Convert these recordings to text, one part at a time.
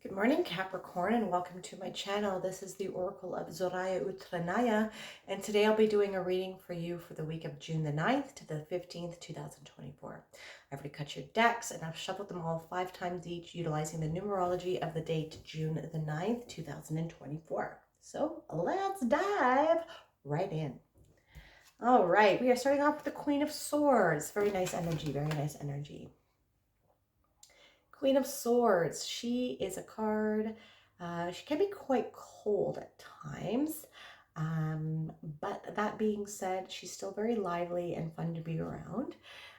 Good morning, Capricorn, and welcome to my channel. This is the Oracle of Zoraya Utranaya, and today I'll be doing a reading for you for the week of June the 9th to the 15th, 2024. I've already cut your decks, and I've shuffled them all 5 times each, utilizing the numerology of the date June the 9th, 2024. So let's dive right in. All right, we are starting off with the Queen of Swords. Very nice energy, very nice energy. Queen of Swords, she is a card. She can be quite cold at times, but that being said, she's still very lively and fun to be around.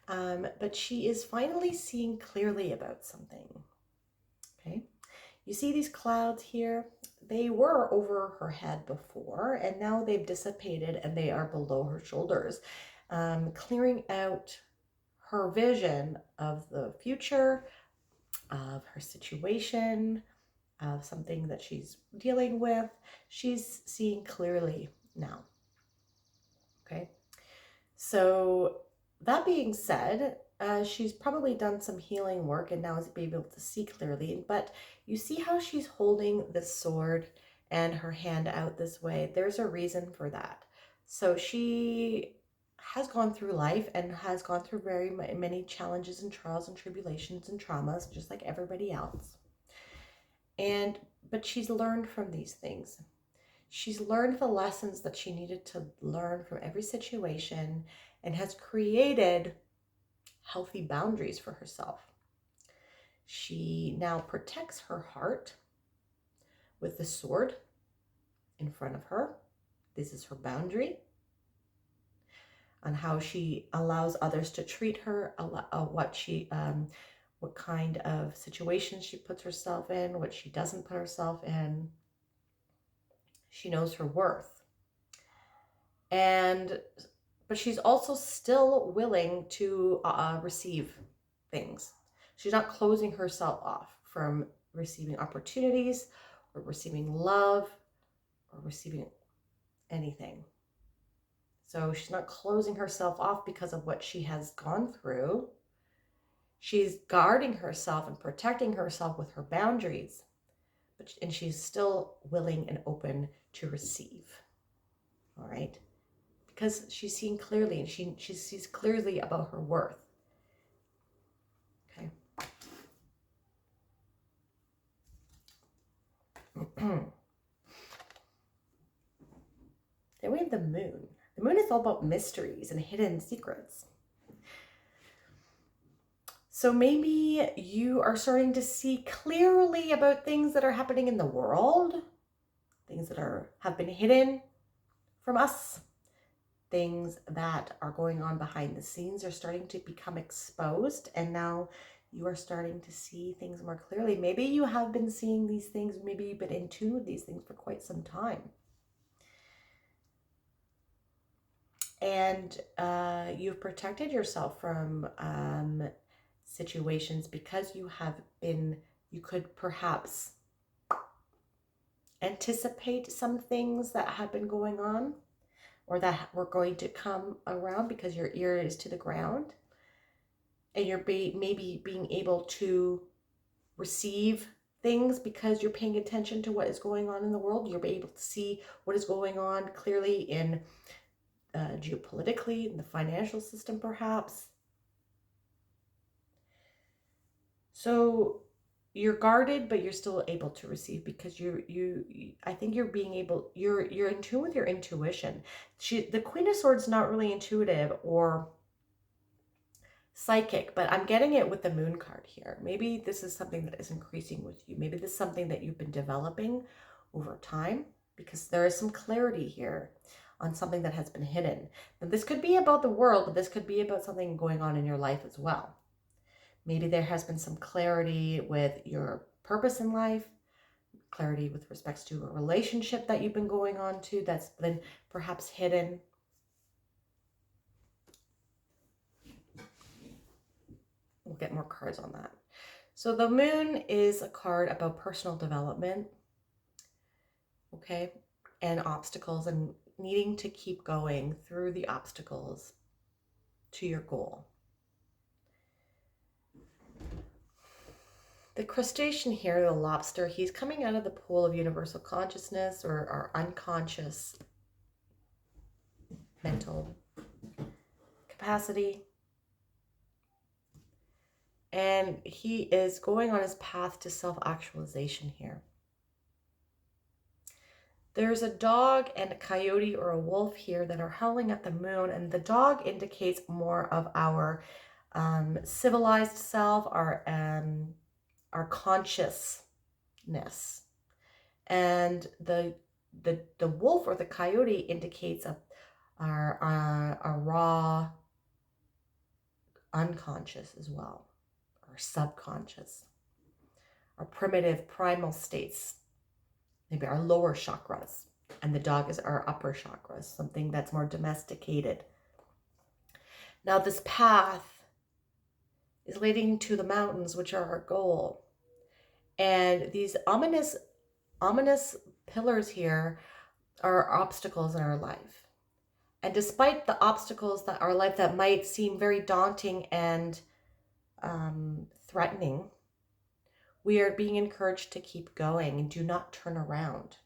But she is finally seeing clearly about something. Okay, you see these clouds here? They were over her head before, and now they've dissipated and they are below her shoulders, clearing out her vision of the future, of her situation, of something that she's dealing with. She's seeing clearly now. Okay. So that being said, she's probably done some healing work and now is able to see clearly. But you see how she's holding this sword and her hand out this way. There's a reason for that. So she has gone through life and has gone through very many challenges and trials and tribulations and traumas, just like everybody else. But she's learned from these things. She's learned the lessons that she needed to learn from every situation and has created healthy boundaries for herself. She now protects her heart with the sword in front of her. This is her boundary on how she allows others to treat her, what kind of situations she puts herself in, what she doesn't put herself in. She knows her worth. But she's also still willing to receive things. She's not closing herself off from receiving opportunities or receiving love or receiving anything. So she's not closing herself off because of what she has gone through. She's guarding herself and protecting herself with her boundaries, and she's still willing and open to receive. All right? Because she's seeing clearly and she sees clearly about her worth. Okay. Then we have the moon. The moon is all about mysteries and hidden secrets. So maybe you are starting to see clearly about things that are happening in the world, things that have been hidden from us, things that are going on behind the scenes are starting to become exposed, and now you are starting to see things more clearly. Maybe you have been seeing these things, maybe you've been in tune with these things for quite some time. And you've protected yourself from situations because you could perhaps anticipate some things that have been going on or that were going to come around because your ear is to the ground. And you're maybe being able to receive things because you're paying attention to what is going on in the world. You're able to see what is going on clearly in geopolitically, in the financial system, perhaps. So you're guarded, but you're still able to receive because I think you're in tune with your intuition. The Queen of Swords is not really intuitive or psychic, but I'm getting it with the moon card here. Maybe this is something that is increasing with you. Maybe this is something that you've been developing over time because there is some clarity here on something that has been hidden. Now, this could be about the world, but this could be about something going on in your life as well. Maybe there has been some clarity with your purpose in life, clarity with respects to a relationship that you've been going on to that's been perhaps hidden. We'll get more cards on that. So the moon is a card about personal development, okay, and obstacles and needing to keep going through the obstacles to your goal. The crustacean here, the lobster, he's coming out of the pool of universal consciousness or our unconscious mental capacity. And he is going on his path to self-actualization here. There's a dog and a coyote or a wolf here that are howling at the moon, and the dog indicates more of our civilized self, our consciousness, and the wolf or the coyote indicates our raw unconscious as well, our subconscious, our primitive primal states, maybe our lower chakras, and the dog is our upper chakras, something that's more domesticated. Now this path is leading to the mountains, which are our goal. And these ominous pillars here are obstacles in our life. And despite the obstacles that our life that might seem very daunting and threatening, we are being encouraged to keep going and do not turn around.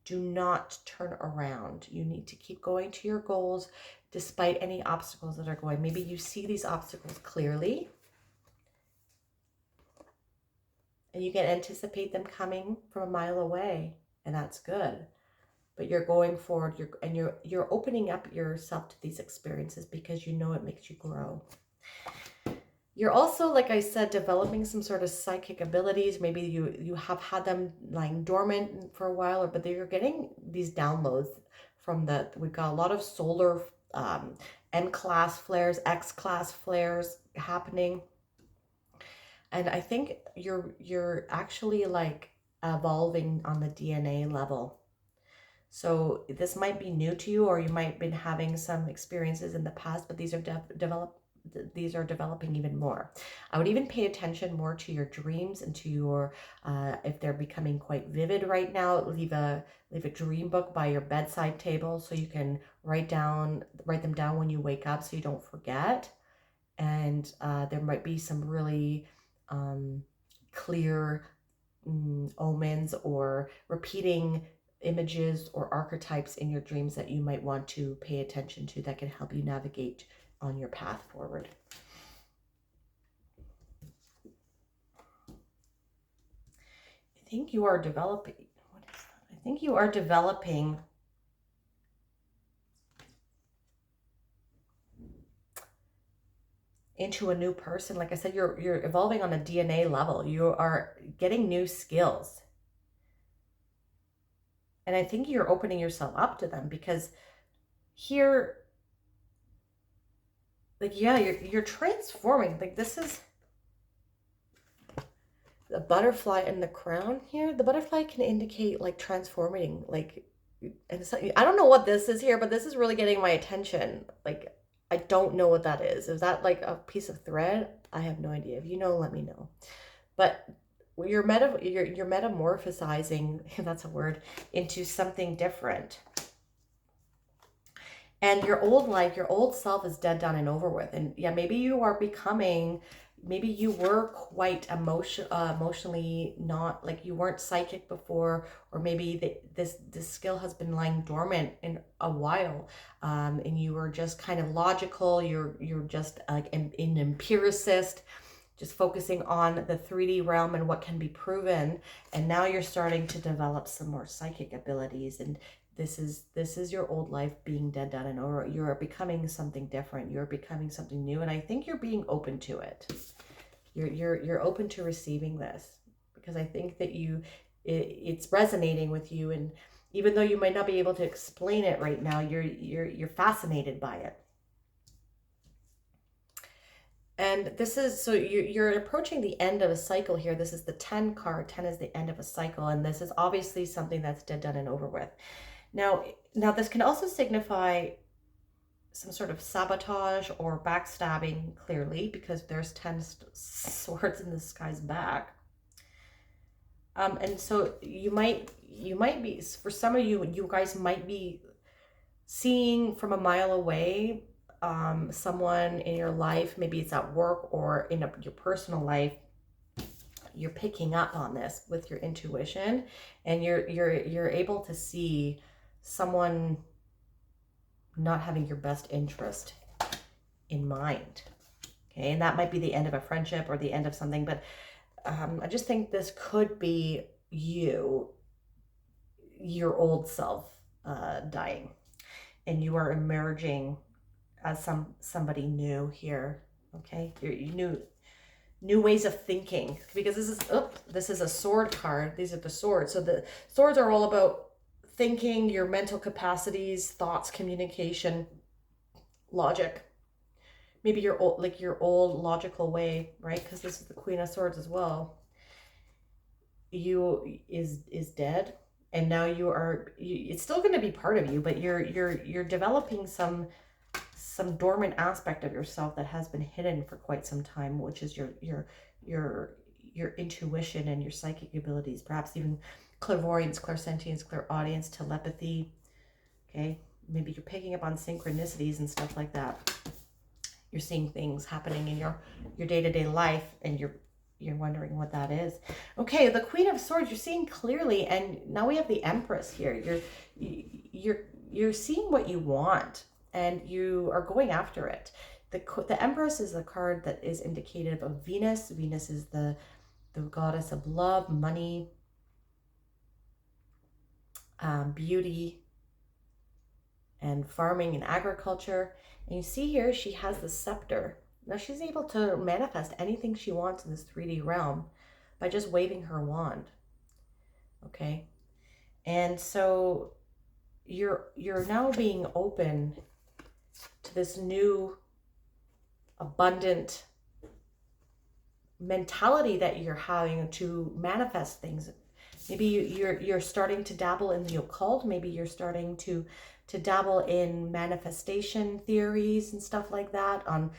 Do not turn around. You need to keep going to your goals despite any obstacles that are going. Maybe you see these obstacles clearly and you can anticipate them coming from a mile away, and that's good. But you're going forward, you're opening up yourself to these experiences because you know it makes you grow. You're also, like I said, developing some sort of psychic abilities. Maybe you have had them lying dormant for a while, but you're getting these downloads from we've got a lot of solar M-class flares, X-class flares happening. And I think you're actually like evolving on the DNA level. So this might be new to you, or you might have been having some experiences in the past, but these are developing even more. I would even pay attention more to your dreams and to your, if they're becoming quite vivid right now, leave a dream book by your bedside table so you can write them down when you wake up so you don't forget. And there might be some really clear omens or repeating images or archetypes in your dreams that you might want to pay attention to that can help you navigate on your path forward. I think you are developing, what is that? I think you are developing into a new person. Like I said, you're evolving on a DNA level. You are getting new skills. And I think you're opening yourself up to them because here, like, yeah, you're transforming. Like, this is the butterfly in the crown here. The butterfly can indicate like transforming, like, and so, I don't know what this is here, but this is really getting my attention. Like, I don't know what that is. Is that like a piece of thread? I have no idea. If you know, let me know. But you're metamorphosizing, if that's a word, into something different. And your old life, your old self is dead, done, and over with. And yeah, maybe you are becoming, maybe you were quite emotionally not, like you weren't psychic before, or maybe this skill has been lying dormant in a while, and you were just kind of logical. You're just like an empiricist, just focusing on the 3D realm and what can be proven. And now you're starting to develop some more psychic abilities, and this is your old life being dead, done, and over. You're becoming something different. You're becoming something new, and I think you're being open to it. You're open to receiving this because I think that it's resonating with you, and even though you might not be able to explain it right now, you're fascinated by it. And this is, so you're approaching the end of a cycle here. This is the 10 card. 10 is the end of a cycle, and this is obviously something that's dead, done, and over with. Now this can also signify some sort of sabotage or backstabbing, clearly, because there's 10 swords in this guy's back. And so you might be, for some of you guys might be seeing from a mile away someone in your life, maybe it's at work or in your personal life, you're picking up on this with your intuition, and you're able to see someone not having your best interest in mind. Okay, and that might be the end of a friendship or the end of something, but I just think this could be you, your old self dying, and you are emerging as somebody new here. Okay, you're new ways of thinking, because this is a sword card. These are the swords. So the swords are all about thinking, your mental capacities, thoughts, communication, logic. Maybe your old logical way, right? Because this is the Queen of Swords as well. You is dead, and now it's still going to be part of you, but you're developing some dormant aspect of yourself that has been hidden for quite some time, which is your intuition and your psychic abilities, perhaps even clairvoyance, clairsentience, clairaudience, telepathy. Okay, maybe you're picking up on synchronicities and stuff like that. You're seeing things happening in your day-to-day life, and you're wondering what that is. Okay, the Queen of Swords, you're seeing clearly, and now we have the Empress here. You're seeing what you want, and you are going after it. The Empress is a card that is indicative of Venus. Venus is the goddess of love, money, beauty, and farming and agriculture. And you see here, she has the scepter. Now she's able to manifest anything she wants in this 3D realm by just waving her wand. Okay? And so you're now being open to this new abundant mentality that you're having to manifest things. Maybe you're starting to dabble in the occult. Maybe you're starting to dabble in manifestation theories and stuff like that, on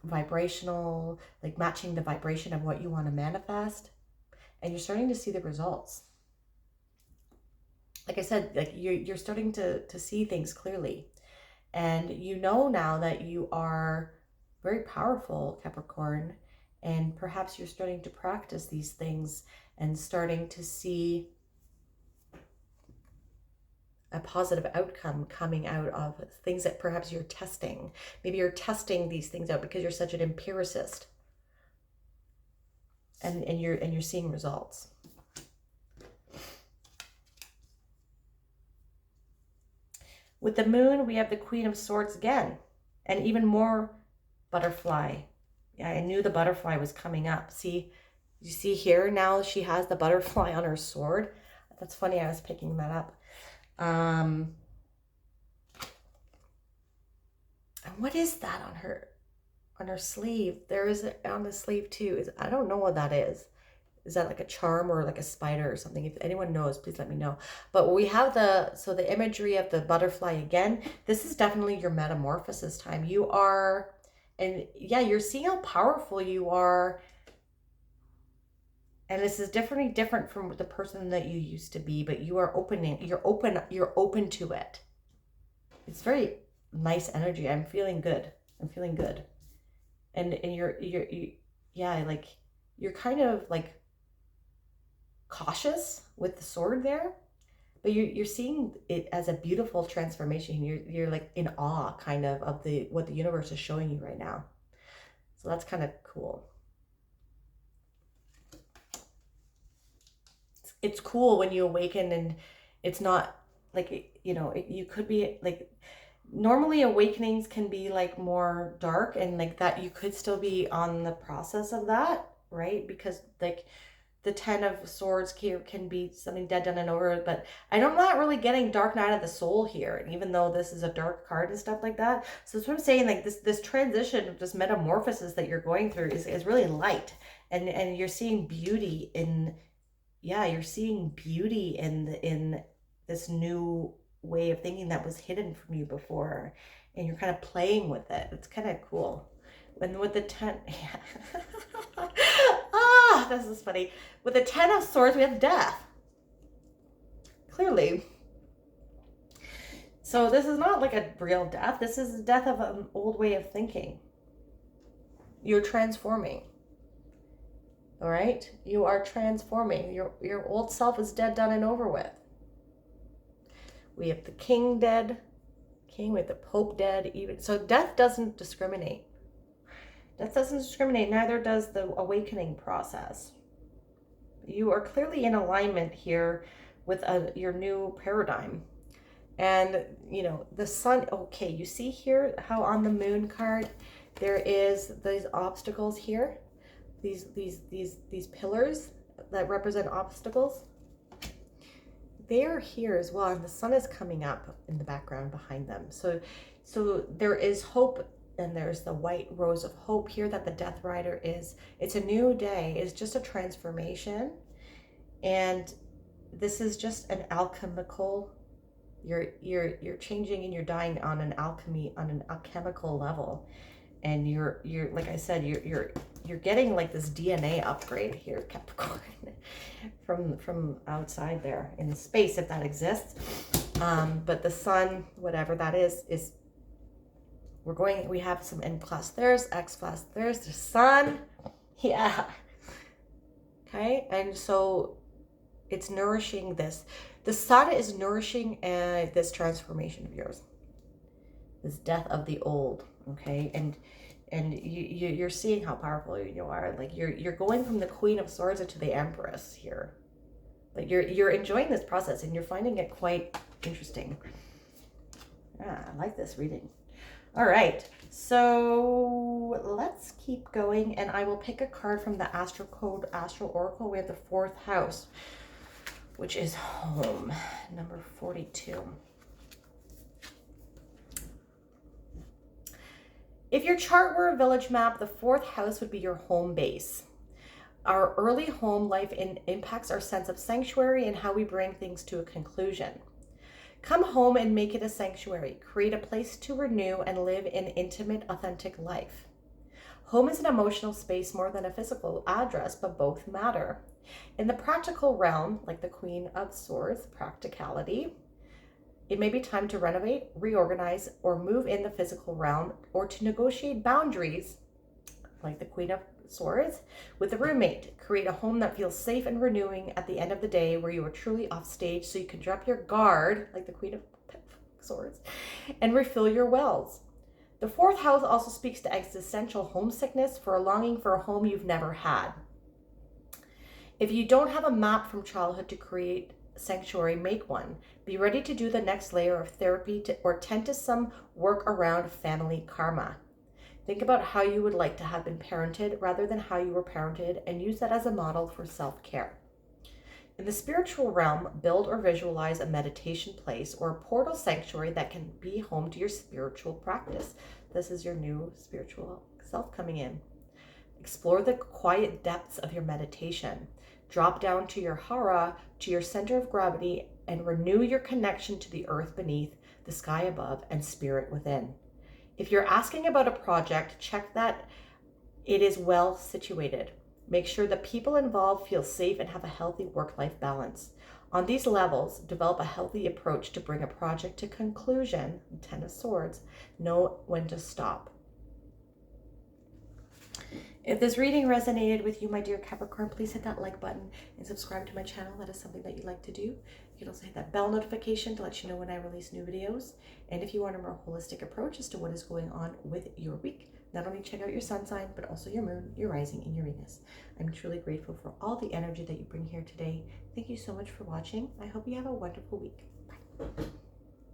vibrational, like matching the vibration of what you want to manifest, and you're starting to see the results. Like I said, like you're starting to see things clearly, and you know now that you are very powerful, Capricorn, and perhaps you're starting to practice these things and starting to see a positive outcome coming out of things that perhaps you're testing. Maybe you're testing these things out because you're such an empiricist, and you're seeing results. With the Moon, we have the Queen of Swords again, and even more butterfly. Yeah, I knew the butterfly was coming up. See, you see here now she has the butterfly on her sword. That's funny, I was picking that up. And what is that on her sleeve? There is it on the sleeve too. I don't know what that is. Is that like a charm or like a spider or something? If anyone knows, please let me know. But we have the imagery of the butterfly again. This is definitely your metamorphosis time. You are, and yeah, you're seeing how powerful you are. And this is definitely different from the person that you used to be, but you are you're open to it. It's very nice energy. I'm feeling good. And yeah, like you're kind of like cautious with the sword there, but you're seeing it as a beautiful transformation. You're like in awe kind of what the universe is showing you right now. So that's kind of cool. It's cool when you awaken and it's not like, you could be like, normally awakenings can be like more dark, and like that you could still be on the process of that, right? Because like the 10 of Swords can be something dead, done, and over, but I'm not really getting Dark Night of the Soul here, even though this is a dark card and stuff like that. So that's what I'm saying, like this transition of this metamorphosis that you're going through is really light, and you're seeing beauty in, yeah, you're seeing beauty in this new way of thinking that was hidden from you before, and you're kind of playing with it. It's kind of cool. And with the 10, this is funny. With the 10 of Swords, we have death. Clearly. So this is not like a real death. This is the death of an old way of thinking. You're transforming. All right? You are transforming. Your old self is dead, done, and over with. We have the king dead. King with the Pope dead. Even so, death doesn't discriminate. Death doesn't discriminate. Neither does the awakening process. You are clearly in alignment here with your new paradigm. And, you know, the sun, okay, you see here how on the moon card, there is these obstacles here, these pillars that represent obstacles. They are here as well, and the sun is coming up in the background behind them. So there is hope, and there's the white rose of hope here that the Death Rider is. It's a new day. It's just a transformation, and this is just an alchemical. You're changing and you're dying on an alchemical level, and you're like I said, you're getting like this DNA upgrade here, Capricorn, from outside there in space, if that exists. But the sun, whatever that is we have some N class there's X class there's the sun. Yeah. Okay. And so it's nourishing this. The sun is nourishing this transformation of yours, this death of the old. Okay. And you're seeing how powerful you are. Like you're going from the Queen of Swords into the Empress here. Like you're enjoying this process, and you're finding it quite interesting. Yeah, I like this reading. All right, so let's keep going, and I will pick a card from the Astral Code Astral Oracle. We have the 4th house, which is home, number 42. If your chart were a village map, the 4th house would be your home base. Our early home life impacts our sense of sanctuary and how we bring things to a conclusion. Come home and make it a sanctuary. Create a place to renew and live an intimate, authentic life. Home is an emotional space more than a physical address, but both matter. In the practical realm, like the Queen of Swords, practicality, it may be time to renovate, reorganize, or move in the physical realm, or to negotiate boundaries, like the Queen of Swords, with a roommate. Create a home that feels safe and renewing at the end of the day, where you are truly off stage so you can drop your guard, like the Queen of Swords, and refill your wells. The 4th house also speaks to existential homesickness, for a longing for a home you've never had. If you don't have a map from childhood to create sanctuary, make one. Be ready to do the next layer of therapy or tend to some work around family karma. Think about how you would like to have been parented rather than how you were parented, and use that as a model for self-care. In the spiritual realm, build or visualize a meditation place or a portal sanctuary that can be home to your spiritual practice. This is your new spiritual self coming in. Explore the quiet depths of your meditation. Drop down to your hara, to your center of gravity, and renew your connection to the earth beneath, the sky above, and spirit within. If you're asking about a project, check that it is well situated. Make sure the people involved feel safe and have a healthy work-life balance. On these levels, develop a healthy approach to bring a project to conclusion. 10 of Swords. Know when to stop. If this reading resonated with you, my dear Capricorn, please hit that like button and subscribe to my channel. That is something that you'd like to do. You can also hit that bell notification to let you know when I release new videos. And if you want a more holistic approach as to what is going on with your week, not only check out your sun sign, but also your moon, your rising, and Uranus. I'm truly grateful for all the energy that you bring here today. Thank you so much for watching. I hope you have a wonderful week. Bye.